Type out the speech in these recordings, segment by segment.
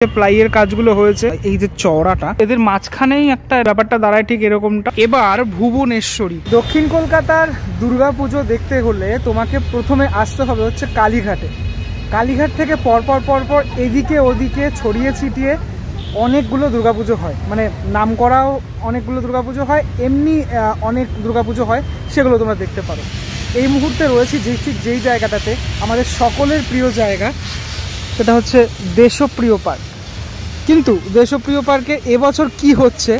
প্লাইয়ের কাজগুলো হয়েছে, এই যে চওড়াটা, এদের মাঝখানেই একটা ব্যাপারটা দাঁড়ায় ঠিক এরকমটা। এবার ভুবনেশ্বরী, দক্ষিণ কলকাতার দুর্গাপুজো দেখতে হলে তোমাকে প্রথমে আসতে হবে হচ্ছে কালীঘাটে। কালীঘাট থেকে পরপর পরপর এদিকে ওদিকে ছড়িয়ে ছিটিয়ে অনেকগুলো দুর্গাপুজো হয়, মানে নাম করাও অনেকগুলো দুর্গাপুজো হয়, এমনি অনেক দুর্গাপুজো হয়, সেগুলো তোমরা দেখতে পারো। এই মুহূর্তে রয়েছি ঠিক যেই জায়গাটাতে, আমাদের সকলের প্রিয় জায়গা, সেটা হচ্ছে দেশপ্রিয় পার্ক। কিন্তু দেশপ্রিয় পার্কে এবছর কি হচ্ছে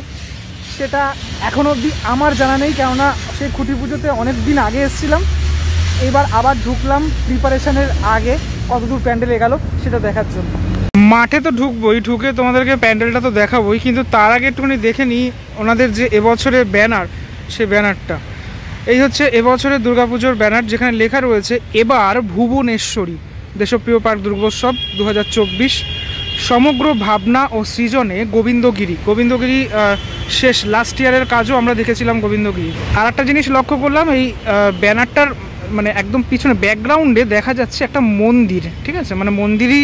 সেটা এখন অবধি আমার জানা নেই, কেননা সেই খুঁটি পুজোতে অনেক দিন আগে এসেছিলাম, এবার আবার ঢুকলাম প্রিপারেশনের আগে, কতদূর প্যান্ডেল এগোলো সেটা দেখার জন্য। মাঠে তো ঢুকবোই, ঢুকে তোমাদেরকে প্যান্ডেলটা তো দেখাবোই, কিন্তু তার আগে একটুখানি দেখে নিই ওনাদের যে এবছরের ব্যানার, সেই ব্যানারটা। এই হচ্ছে এবছরের দুর্গাপুজোর ব্যানার, যেখানে লেখা রয়েছে এবার ভুবনেশ্বরী দেশপ্রিয় পার্ক দুর্গোৎসব 2024, সমগ্র ভাবনা ও সৃজনে গোবিন্দগিরি। গোবিন্দগিরি শেষ লাস্ট ইয়ারের কাজও আমরা দেখেছিলাম গোবিন্দগিরি। আর একটা জিনিস লক্ষ্য করলাম, এই ব্যানারটার মানে একদম পিছনে ব্যাকগ্রাউন্ডে দেখা যাচ্ছে একটা মন্দির, ঠিক আছে, মানে মন্দিরই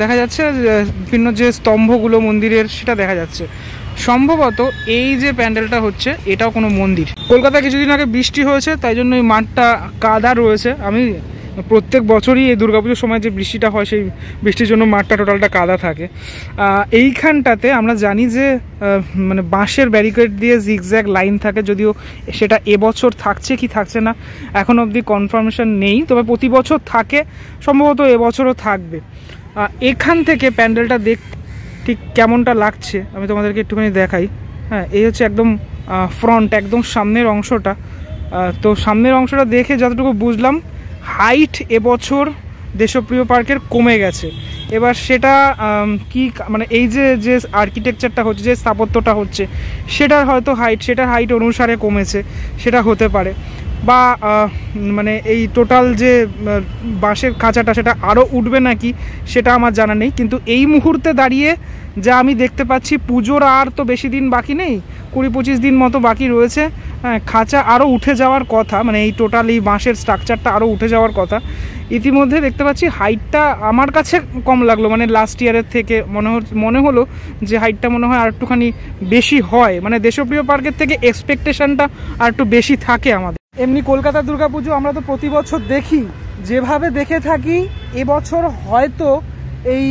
দেখা যাচ্ছে, বিভিন্ন যে স্তম্ভগুলো মন্দিরের সেটা দেখা যাচ্ছে। সম্ভবত এই যে প্যান্ডেলটা হচ্ছে এটাও কোনো মন্দির। কলকাতায় কিছুদিন আগে বৃষ্টি হয়েছে, তাই জন্য এই মাঠটা কাদা রয়েছে। আমি প্রত্যেক বছরই এই দুর্গাপুজোর সময় যে বৃষ্টিটা হয়, সেই বৃষ্টির জন্য মাঠটা টোটালটা কাদা থাকে। এইখানটাতে আমরা জানি যে মানে বাঁশের ব্যারিকেড দিয়ে জিগজ্যাগ লাইন থাকে, যদিও সেটা এবছর থাকছে কি থাকছে না এখন অবধি কনফার্মেশন নেই, তবে প্রতি বছর থাকে, সম্ভবত এবছরও থাকবে। এখান থেকে প্যান্ডেলটা ঠিক কেমনটা লাগছে আমি তোমাদেরকে একটুখানি দেখাই। হ্যাঁ, এই হচ্ছে একদম ফ্রন্ট, একদম সামনের অংশটা। তো সামনের অংশটা দেখে যতটুকু বুঝলাম, হাইট এবছর দেশপ্রিয় পার্কের কমে গেছে। এবার সেটা কি, মানে এই যে আর্কিটেকচারটা হচ্ছে, যে স্থাপত্যটা হচ্ছে, সেটার হয়তো সেটার হাইট অনুসারে কমেছে, সেটা হতে পারে। বা মানে এই টোটাল যে বাঁশের খাঁচাটা সেটা আরও উঠবে নাকি সেটা আমার জানা নেই। কিন্তু এই মুহূর্তে দাঁড়িয়ে যা আমি দেখতে পাচ্ছি, পুজোর আর তো বেশি দিন বাকি নেই, 20-25 দিন মতো বাকি রয়েছে। হ্যাঁ, খাঁচা আরও উঠে যাওয়ার কথা, মানে এই টোটাল এই বাঁশের স্ট্রাকচারটা আরও উঠে যাওয়ার কথা। ইতিমধ্যে দেখতে পাচ্ছি হাইটটা আমার কাছে কম লাগলো, মানে লাস্ট ইয়ারের থেকে মনে হলো যে হাইটটা মনে হয় আর একটুখানি বেশি হয়, মানে দেশপ্রিয় পার্কের থেকে এক্সপেকটেশনটা আর একটু বেশি থাকে আমাদের। এমনি কলকাতা দুর্গাপুজো আমরা তো প্রতি বছর দেখি, যেভাবে দেখে থাকি এবছর হয়তো এই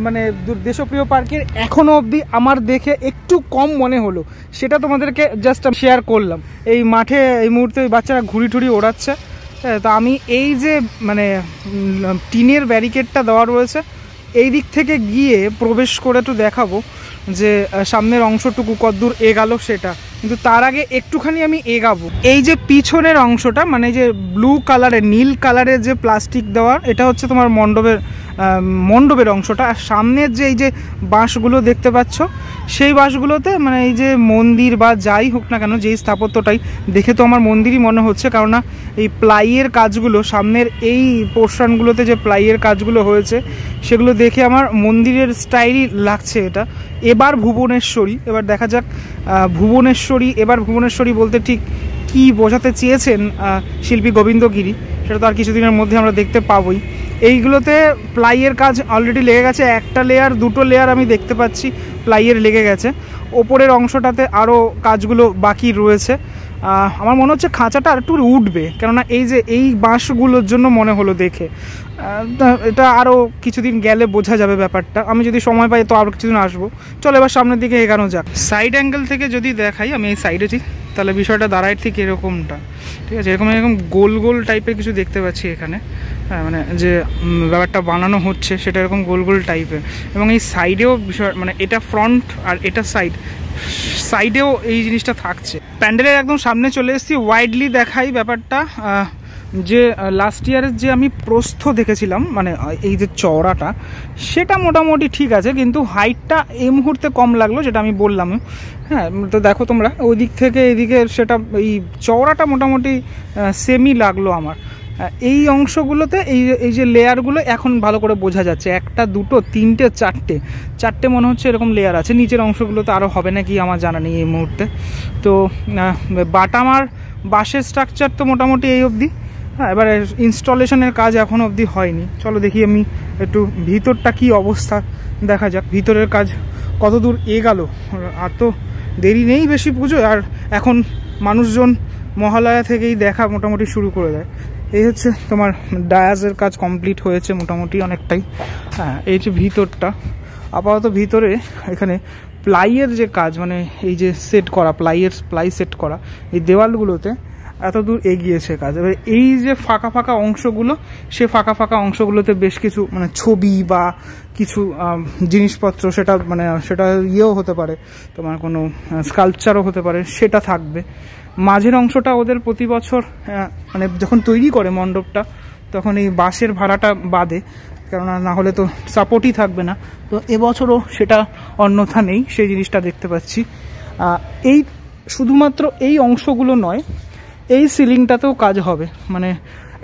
মানে দেশপ্রিয় পার্কের এখনও অবধি আমার দেখে একটু কম মনে হলো, সেটা তোমাদেরকে জাস্ট শেয়ার করলাম। এই মাঠে এই মুহূর্তে বাচ্চারা ঘুড়ি টুড়ি ওড়াচ্ছে। তো আমি এই যে মানে টিনের ব্যারিকেডটা দেওয়া রয়েছে, এই দিক থেকে গিয়ে প্রবেশ করে একটু দেখাবো যে সামনের অংশটুকু কতদূর এগালো সেটা, কিন্তু তার আগে একটুখানি আমি এগাবো। এই যে পিছনের অংশটা, মানে যে ব্লু কালারের, নীল কালারের যে প্লাস্টিক দেওয়া, এটা হচ্ছে তোমার মণ্ডপের অংশটা। আর সামনের যে এই যে বাঁশগুলো দেখতে পাচ্ছ, সেই বাঁশগুলোতে মানে এই যে মন্দির বা যাই হোক না কেন, যেই স্থাপত্যটাই দেখে তো আমার মন্দিরই মনে হচ্ছে, কেননা এই প্লাইয়ের কাজগুলো, সামনের এই পোর্শনগুলোতে যে প্লাইয়ের কাজগুলো হয়েছে, সেগুলো দেখে আমার মন্দিরের স্টাইলই লাগছে এটা। এবার ভুবনেশ্বরী, এবার দেখা যাক ভুবনেশ্বরী বলতে ঠিক কি বোঝাতে চেয়েছেন শিল্পী গোবিন্দগিরি, সেটা তো আর কিছুদিনের মধ্যে আমরা দেখতে পাবোই। এইগুলোতে প্লাইয়ের কাজ অলরেডি লেগে গেছে, একটা লেয়ার, দুটো লেয়ার আমি দেখতে পাচ্ছি প্লাইয়ের লেগে গেছে। ওপরের অংশটাতে আরও কাজগুলো বাকি রয়েছে। আমার মনে হচ্ছে খাঁচাটা আর একটু উঠবে, কেননা এই যে এই বাঁশগুলোর জন্য মনে হলো দেখে। এটা আরও কিছুদিন গেলে বোঝা যাবে ব্যাপারটা, আমি যদি সময় পাই তো আরও কিছুদিন আসবো। চলো এবার সামনের দিকে এগানো যাক। সাইড অ্যাঙ্গেল থেকে যদি দেখাই, আমি এই সাইডে ঠিক, তাহলে বিষয়টা দাঁড়ায় ঠিক এরকমটা, ঠিক আছে, এরকম গোল গোল টাইপের কিছু দেখতে পাচ্ছি এখানে। হ্যাঁ, মানে যে ব্যাপারটা বানানো হচ্ছে সেটা এরকম গোল গোল টাইপের, এবং এই সাইডেও বিষয়, মানে এটা ফ্রন্ট আর এটা সাইডেও এই জিনিসটা থাকছে। প্যান্ডেলের একদম সামনে চলে এসেছি, ওয়াইডলি দেখাই ব্যাপারটা। যে লাস্ট ইয়ারের যে আমি প্রস্থ দেখেছিলাম, মানে এই যে চওড়াটা, সেটা মোটামুটি ঠিক আছে, কিন্তু হাইটটা এই মুহূর্তে কম লাগলো, যেটা আমি বললাম। হ্যাঁ, তো দেখো তোমরা ওই দিক থেকে এইদিকে, সেটা এই চওড়াটা মোটামুটি সেমই লাগলো আমার। এই অংশগুলোতে এই যে লেয়ারগুলো এখন ভালো করে বোঝা যাচ্ছে, একটা দুটো তিনটে চারটে মনে হচ্ছে এরকম লেয়ার আছে। নিচের অংশগুলোতে আরও হবে নাকি আমার জানা নেই এই মুহূর্তে। তো বাটামার বাঁশের স্ট্রাকচার তো মোটামুটি এই অবধি, হ্যাঁ, এবারে ইনস্টলেশনের কাজ এখন অবধি হয়নি। চলো দেখি আমি একটু ভিতরটা কি অবস্থা দেখা যাক, ভিতরের কাজ কত দূর এগালো। আর তো দেরি নেই বেশি পুজো, আর এখন মানুষজন মহালয়া থেকেই দেখা মোটামুটি শুরু করে দেয়। এই হচ্ছে তোমার ডায়াসের কাজ কমপ্লিট হয়েছে মোটামুটি অনেকটাই। হ্যাঁ, এই যে ভিতরটা আপাতত, ভিতরে এখানে প্লাইয়ের যে কাজ, মানে এই যে সেট করা প্লাই সেট করা এই দেওয়ালগুলোতে এত দূর এগিয়েছে কাজ। এবার এই যে ফাঁকা ফাঁকা অংশগুলো, সে ফাঁকা ফাঁকা অংশগুলোতে বেশ কিছু মানে ছবি বা কিছু জিনিসপত্র, সেটা ইয়েও হতে পারে, তোমার কোনো স্কাল্পচারও হতে পারে, সেটা থাকবে। মাঝের অংশটা ওদের প্রতি বছর মানে যখন তৈরি করে মণ্ডপটা, তখন এই বাঁশের ভাড়াটা বাদে, কেননা না হলে তো সাপোর্টই থাকবে না। তো এবছরও সেটা অন্যথা নেই, সেই জিনিসটা দেখতে পাচ্ছি। এই শুধুমাত্র এই অংশগুলো নয়, এই সিলিংটাতেও কাজ হবে। মানে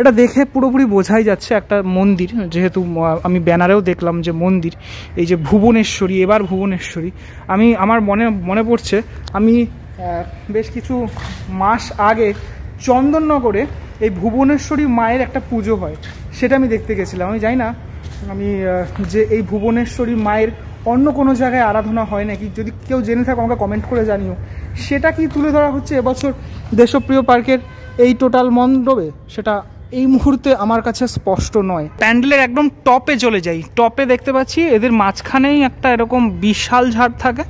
এটা দেখে পুরোপুরি বোঝাই যাচ্ছে একটা মন্দির, যেহেতু আমি ব্যানারেও দেখলাম যে মন্দির, এই যে ভুবনেশ্বরী, এবার ভুবনেশ্বরী। আমার মনে পড়ছে, আমি বেশ কিছু মাস আগে চন্দননগরে এই ভুবনেশ্বরী মায়ের একটা পুজো হয়, সেটা আমি দেখতে গেছিলাম। আমি জানি না যে এই ভুবনেশ্বরী মায়ের অন্য কোনো জায়গায় আরাধনা হয় নাকি, যদি কেউ জেনে থাকো আমাকে কমেন্ট করে জানিও। সেটা কি তুলে ধরা হচ্ছে এবছর দেশপ্রিয় পার্কের এই টোটাল মণ্ডপে, সেটা এই মুহূর্তে আমার কাছে স্পষ্ট নয়। প্যান্ডেলের একদম টপে চলে যাই, টপে দেখতে পাচ্ছি এদের মাঝখানেই একটা এরকম বিশাল ঝাড় থাকে,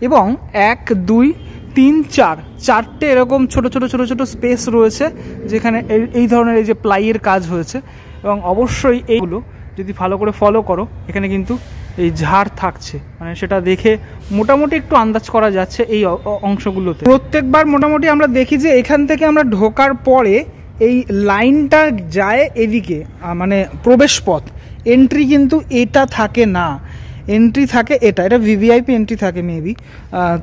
এবং 1 2 3 4 চারটে এরকম ছোট ছোট ছোট ছোট স্পেস রয়েছে, যেখানে এই ধরনের এই যে প্লাইয়ের কাজ হয়েছে। এবং অবশ্যই এইগুলো যদি ভালো করে ফলো করো, এখানে কিন্তু এই ঝাড় থাকছে, মানে সেটা দেখে মোটামুটি একটু আন্দাজ করা যাচ্ছে এই অংশগুলোতে। প্রত্যেকবার মোটামুটি আমরা দেখি যে এখান থেকে আমরা ঢোকার পরে এই লাইনটা যায় এদিকে, মানে প্রবেশ পথ, এন্ট্রি কিন্তু এটা থাকে না, এন্ট্রি থাকে এটা ভিভিআইপি এন্ট্রি থাকে মেবি।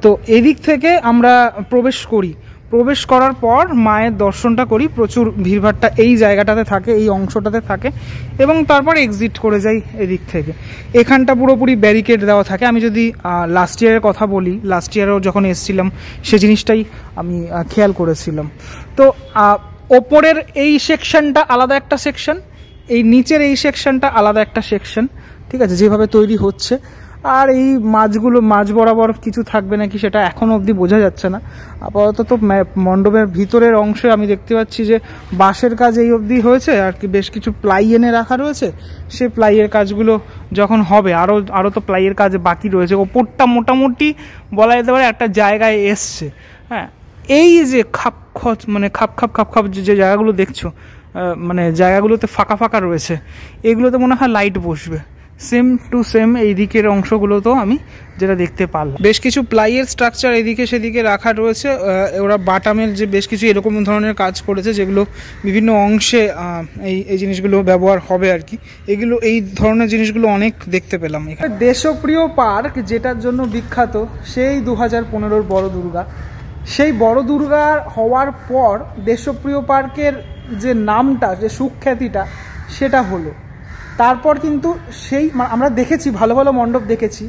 তো এদিক থেকে আমরা প্রবেশ করার পর মায়ের দর্শনটা করি। প্রচুর ভিড়ভাড়টা এই জায়গাটাতে থাকে, এই অংশটাতে থাকে, এবং তারপর এক্সিট করে যাই এদিক থেকে। এখানটা পুরোপুরি ব্যারিকেড দেওয়া থাকে। আমি যদি লাস্ট ইয়ারের কথা বলি, লাস্ট ইয়ারেও যখন এসেছিলাম সে জিনিসটাই আমি খেয়াল করেছিলাম। তো ওপরের এই সেকশনটা আলাদা একটা সেকশন, এই নিচের এই সেকশনটা আলাদা একটা সেকশন, ঠিক আছে, যেভাবে তৈরি হচ্ছে। আর এই মাঝ বরাবর কিছু থাকবে নাকি সেটা এখনো অবধি বোঝা যাচ্ছে না। আপাতত তো মণ্ডপের ভিতরের অংশে আমি দেখতে পাচ্ছি যে বাঁশের কাজ এই অবধি হয়েছে, আর কি বেশ কিছু প্লাই এনে রাখা রয়েছে। সে প্লাইয়ের কাজগুলো যখন হবে, আরও তো প্লাইয়ের কাজ বাকি রয়েছে। ওপরটা মোটামুটি বলা যেতে পারে একটা জায়গায় এসছে। হ্যাঁ, এই যে খাপ খাপ যে জায়গাগুলো দেখছো, মানে জায়গাগুলোতে ফাঁকা ফাঁকা রয়েছে, এগুলোতে মনে হয় লাইট বসবে। সেম টু সেম এই দিকের অংশগুলোতেও আমি যেটা দেখতে পারলাম, বেশ কিছু প্লাইয়ের স্ট্রাকচার এদিকে সেদিকে রাখা রয়েছে। ওরা বাটামের যে বেশ কিছু এরকম ধরনের কাজ করেছে, যেগুলো বিভিন্ন অংশে এই জিনিসগুলো ব্যবহার হবে আর কি। এগুলো এই ধরনের জিনিসগুলো অনেক দেখতে পেলাম এখানে। দেশপ্রিয় পার্ক যেটার জন্য বিখ্যাত, সেই 2015 বড় দুর্গা, সেই বড় দুর্গা হওয়ার পর দেশপ্রিয় পার্কের যে নামটা, যে সুখ্যাতিটা, সেটা হলো। তারপর কিন্তু সেই আমরা দেখেছি, ভালো ভালো মণ্ডপ দেখেছি,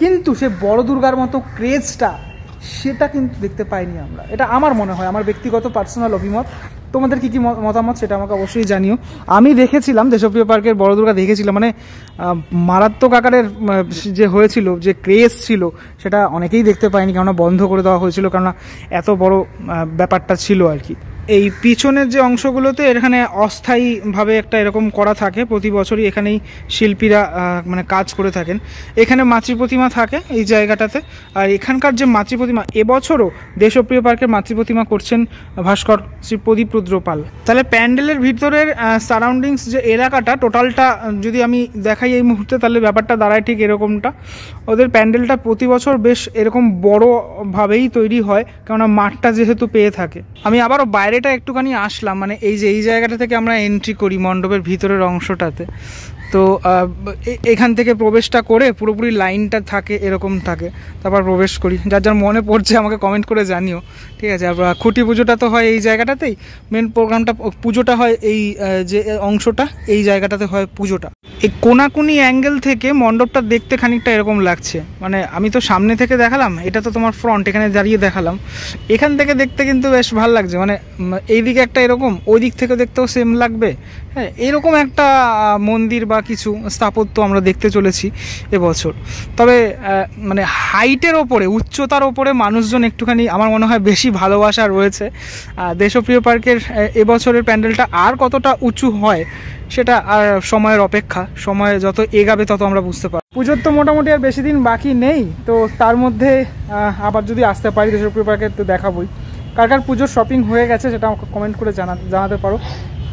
কিন্তু সে বড় দুর্গার মতো ক্রেজটা সেটা কিন্তু দেখতে পাইনি আমরা। এটা আমার মনে হয়, আমার ব্যক্তিগত পার্সোনাল অভিমত। তোমাদের কি মতামত সেটা আমাকে অবশ্যই জানিও। আমি দেখেছিলাম দেশপ্রিয় পার্কের বড় দুর্গা দেখেছিলাম, মানে মারাত্মক আকারের যে হয়েছিল, যে ক্রেজ ছিল, সেটা অনেকেই দেখতে পায়নি, কেননা বন্ধ করে দেওয়া হয়েছিল, কেননা এত বড় ব্যাপারটা ছিল আর কি। এই পিছনের যে অংশগুলোতে এখানে অস্থায়ীভাবে একটা এরকম করা থাকে, প্রতি বছরই এখানেই শিল্পীরা মানে কাজ করে থাকেন। এখানে মাতৃ প্রতিমা থাকে এই জায়গাটাতে, আর এখানকার যে মাতৃ প্রতিমা, এবছরও দেশপ্রিয় পার্কের মাতৃ প্রতিমা করছেন ভাস্কর শ্রী প্রদীপ রুদ্র পাল। তাহলে প্যান্ডেলের ভিতরের সারাউন্ডিংস যে এলাকাটা টোটালটা যদি আমি দেখাই এই মুহূর্তে, তাহলে ব্যাপারটা দাঁড়ায় ঠিক এরকমটা। ওদের প্যান্ডেলটা প্রতি বছর বেশ এরকম বড়োভাবেই তৈরি হয়, কেননা মাঠটা যেহেতু পেয়ে থাকে। আমি আবারও বাইরেটা একটুখানি আসলাম, মানে এই যে এই জায়গাটা থেকে আমরা এন্ট্রি করি মণ্ডপের ভিতরের অংশটাতে। তো এখান থেকে প্রবেশটা করে পুরোপুরি লাইনটা থাকে এরকম থাকে, তারপর প্রবেশ করি। যার যার মনে পড়ছে আমাকে কমেন্ট করে জানিও, ঠিক আছে। আর খুঁটি পুজোটা তো হয় এই জায়গাটাতেই, মেন প্রোগ্রামটা পুজোটা হয় এই যে অংশটা, এই জায়গাটাতে হয় পুজোটা। এই কোনাকুনি অ্যাঙ্গেল থেকে মণ্ডপটা দেখতে খানিকটা এরকম লাগছে, মানে আমি তো সামনে থেকে দেখালাম, এটা তো তোমার ফ্রন্ট, এখানে দাঁড়িয়ে দেখালাম। এখান থেকে দেখতে কিন্তু বেশ ভালো লাগছে, মানে এইদিকে একটা এরকম, ওই দিক থেকে দেখতেও সেম লাগবে। হ্যাঁ, এরকম একটা মন্দির বা কিছু স্থাপত্য আমরা দেখতে চলেছি এবছর। তবে মানে হাইটের ওপরে, উচ্চতার ওপরে মানুষজন একটুখানি আমার মনে হয় বেশি ভালোবাসা রয়েছে। দেশপ্রিয় পার্কের এবছরের প্যান্ডেলটা আর কতটা উঁচু হয় সেটা আর সময়ের অপেক্ষা, সময় যত এগাবে তত আমরা বুঝতে পারি। পুজোর তো মোটামুটি আর বেশি দিন বাকি নেই, তো তার মধ্যে আবার যদি আসতে পারি দেশপ্রিয় পার্কে তো দেখাবই। কার কার পুজোর শপিং হয়ে গেছে সেটা আমাকে কমেন্ট করে জানাতে পারো।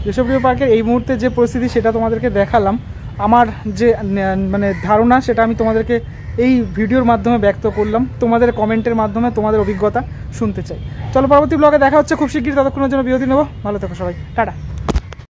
দেশপ্রিয় পার্কের এই মুহূর্তে যে পরিস্থিতি সেটা তোমাদেরকে দেখালাম, আমার যে মানে ধারণা সেটা আমি তোমাদেরকে এই ভিডিওর মাধ্যমে ব্যক্ত করলাম, তোমাদের কমেন্টের মাধ্যমে তোমাদের অভিজ্ঞতা শুনতে চাই। চলো পরবর্তী ব্লগে দেখা হচ্ছে খুব শিগগির, ততক্ষণের জন্য বিরতি নেবো। ভালো থেকো সবাই, টাটা।